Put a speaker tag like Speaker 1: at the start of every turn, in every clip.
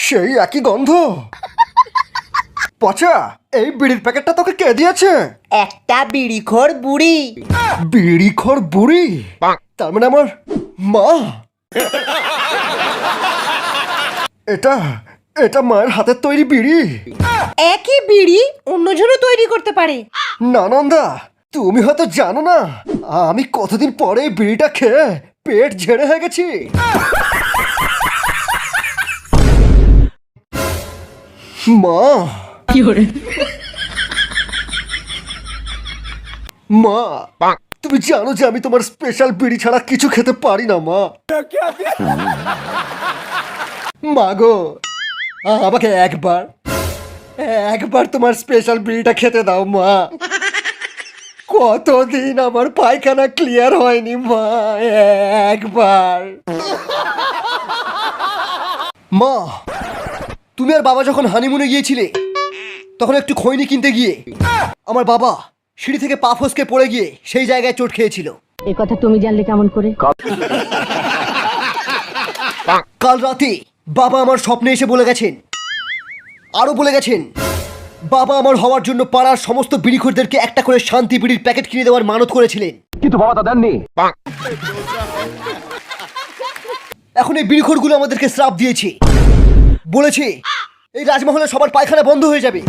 Speaker 1: সেই একই গন্ধ। পচা, এই বিড়ির প্যাকেটটা তোকে কে দিয়েছে?
Speaker 2: একটা বিড়িখোর বুড়ি।
Speaker 1: বিড়িখোর বুড়ি? তার মানে আমার মা। এটা এটা মায়ের হাতের তৈরি বিড়ি।
Speaker 2: একই বিড়ি অন্যজনও তৈরি করতে পারে।
Speaker 1: নানন্দা, তুমি হয়তো জানো না আমি কতদিন পরে এই বিড়িটা খেয়ে পেট ঝেড়ে হয়ে গেছি। মা, মা, তুমি জানো যে আমি তোমার স্পেশাল বিড়ি ছাড়া কিছু খেতে পারি না মা। মা গো, আমাকে একবার একবার তোমার স্পেশাল বিড়িটা খেতে দাও মা। কতদিন আমার পায়খানা ক্লিয়ার হয়নি মা, একবার। মা, তুমি আর বাবা যখন হানিমুনে গিয়েছিলে তখন একটু খৈনি কিনতে গিয়ে আমার বাবা সিঁড়ি থেকে পা ফসকে পড়ে গিয়ে সেই জায়গায় চোট খেয়েছিল।
Speaker 3: এ কথা তুমি জানলে কেমন করে?
Speaker 1: কাল রাতে বাবা আমার স্বপ্নে এসে বলে গেছেন, আরো বলে গেছেন বাবা আমার হওয়ার জন্য পাড়ার সমস্ত বিড়িখোরদেরকে একটা করে শান্তি বিড়ির প্যাকেট কিনে দেওয়ার মানত করেছিলেন,
Speaker 4: কিন্তু বাবা তা দেননি।
Speaker 1: এখন এই বিড়িখোরগুলো আমাদেরকে শ্রাপ দিয়েছে, বলেছে এই রাজমহলে সবার পায়খানা বন্ধ হয়ে যাবে,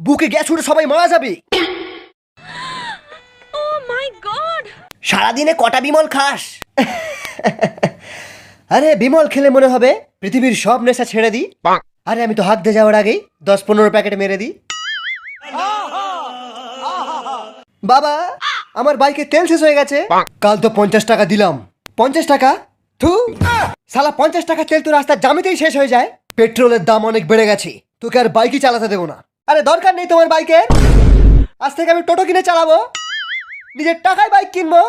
Speaker 1: বুকে গ্যাস উঠে সবাই মারা যাবে। সারাদিনে কটা বিমল খাস? আরে বিমল খেলে মনে হবে পৃথিবীর সব নেশা ছেড়ে দিই। আরে আমি তো হাত দিয়ে যাওয়ার আগেই 10-15 প্যাকেট মেরে দিই। বাবা, আমার বাইকে তেল শেষ হয়ে গেছে। কাল তো 50 টাকা দিলাম। 50 টাকা? থু, শালা 50 টাকা তেল তো রাস্তার জামিতেই শেষ হয়ে যায়। পেট্রোলের দাম অনেক বেড়ে গেছে, তোকে আর বাইকই চালাতে দেবো না। আরে দরকার নেই তোমার বাইকের, আজ থেকে আমি টোটো কিনে চালাবো, নিজের টাকায় বাইক কিনবো।